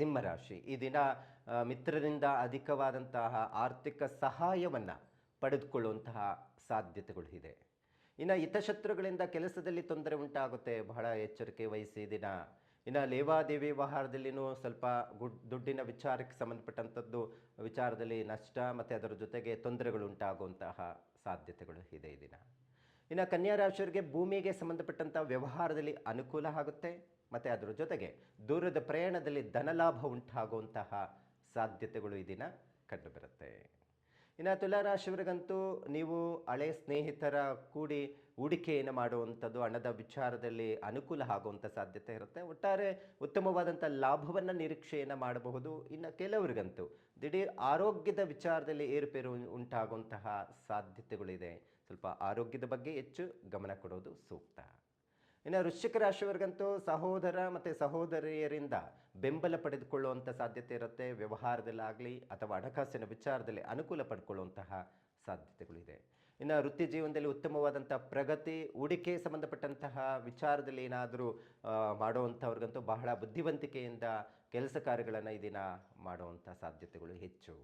ಸಿಂಹರಾಶಿ ಈ ದಿನ ಮಿತ್ರರಿಂದ ಅಧಿಕವಾದಂತಹ ಆರ್ಥಿಕ ಸಹಾಯವನ್ನು ಪಡೆದುಕೊಳ್ಳುವಂತಹ ಸಾಧ್ಯತೆಗಳು ಇದೆ. ಇನ್ನು ಹಿತಶತ್ರುಗಳಿಂದ ಕೆಲಸದಲ್ಲಿ ತೊಂದರೆ ಉಂಟಾಗುತ್ತೆ, ಬಹಳ ಎಚ್ಚರಿಕೆ ವಹಿಸಿ ದಿನ. ಇನ್ನು ಲೇವಾದೇವಿ ವ್ಯವಹಾರದಲ್ಲಿನೂ ಸ್ವಲ್ಪ ದುಡ್ಡಿನ ವಿಚಾರಕ್ಕೆ ಸಂಬಂಧಪಟ್ಟಂಥದ್ದು ವಿಚಾರದಲ್ಲಿ ನಷ್ಟ ಮತ್ತು ಅದರ ಜೊತೆಗೆ ತೊಂದರೆಗಳು ಉಂಟಾಗುವಂತಹ ಸಾಧ್ಯತೆಗಳು ಇದೆ ಈ ದಿನ. ಇನ್ನು ಕನ್ಯಾ ರಾಶಿಯವರಿಗೆ ಭೂಮಿಗೆ ಸಂಬಂಧಪಟ್ಟಂಥ ವ್ಯವಹಾರದಲ್ಲಿ ಅನುಕೂಲ ಆಗುತ್ತೆ ಮತ್ತು ಅದರ ಜೊತೆಗೆ ದೂರದ ಪ್ರಯಾಣದಲ್ಲಿ ಧನಲಾಭ ಉಂಟಾಗುವಂತಹ ಸಾಧ್ಯತೆಗಳು ಈ ದಿನ ಕಂಡುಬರುತ್ತೆ. ಇನ್ನು ತುಲಾರಾಶಿಯವರಿಗಂತೂ ನೀವು ಹಳೆ ಸ್ನೇಹಿತರ ಕೂಡಿ ಹೂಡಿಕೆಯನ್ನು ಮಾಡುವಂಥದ್ದು, ಹಣದ ವಿಚಾರದಲ್ಲಿ ಅನುಕೂಲ ಆಗುವಂಥ ಸಾಧ್ಯತೆ ಇರುತ್ತೆ. ಒಟ್ಟಾರೆ ಉತ್ತಮವಾದಂಥ ಲಾಭವನ್ನು ನಿರೀಕ್ಷೆಯನ್ನು ಮಾಡಬಹುದು. ಇನ್ನು ಕೆಲವರಿಗಂತೂ ದಿಢೀರ್ ಆರೋಗ್ಯದ ವಿಚಾರದಲ್ಲಿ ಏರುಪೇರು ಉಂಟಾಗುವಂತಹ ಸಾಧ್ಯತೆಗಳಿದೆ. ಸ್ವಲ್ಪ ಆರೋಗ್ಯದ ಬಗ್ಗೆ ಹೆಚ್ಚು ಗಮನ ಕೊಡೋದು ಸೂಕ್ತ. ಇನ್ನು ವೃಶ್ಚಿಕ ರಾಶಿಯವರಿಗಂತೂ ಸಹೋದರ ಮತ್ತು ಸಹೋದರಿಯರಿಂದ ಬೆಂಬಲ ಪಡೆದುಕೊಳ್ಳುವಂಥ ಸಾಧ್ಯತೆ ಇರುತ್ತೆ. ವ್ಯವಹಾರದಲ್ಲಾಗಲಿ ಅಥವಾ ಹಣಕಾಸಿನ ವಿಚಾರದಲ್ಲಿ ಅನುಕೂಲ ಪಡ್ಕೊಳ್ಳುವಂತಹ ಸಾಧ್ಯತೆಗಳಿದೆ. ಇನ್ನು ವೃತ್ತಿ ಜೀವನದಲ್ಲಿ ಉತ್ತಮವಾದಂಥ ಪ್ರಗತಿ, ಹೂಡಿಕೆ ಸಂಬಂಧಪಟ್ಟಂತಹ ವಿಚಾರದಲ್ಲಿ ಏನಾದರೂ ಮಾಡುವಂಥವ್ರಿಗಂತೂ ಬಹಳ ಬುದ್ಧಿವಂತಿಕೆಯಿಂದ ಕೆಲಸ ಕಾರ್ಯಗಳನ್ನು ಈ ದಿನ ಮಾಡುವಂಥ ಸಾಧ್ಯತೆಗಳು ಹೆಚ್ಚು.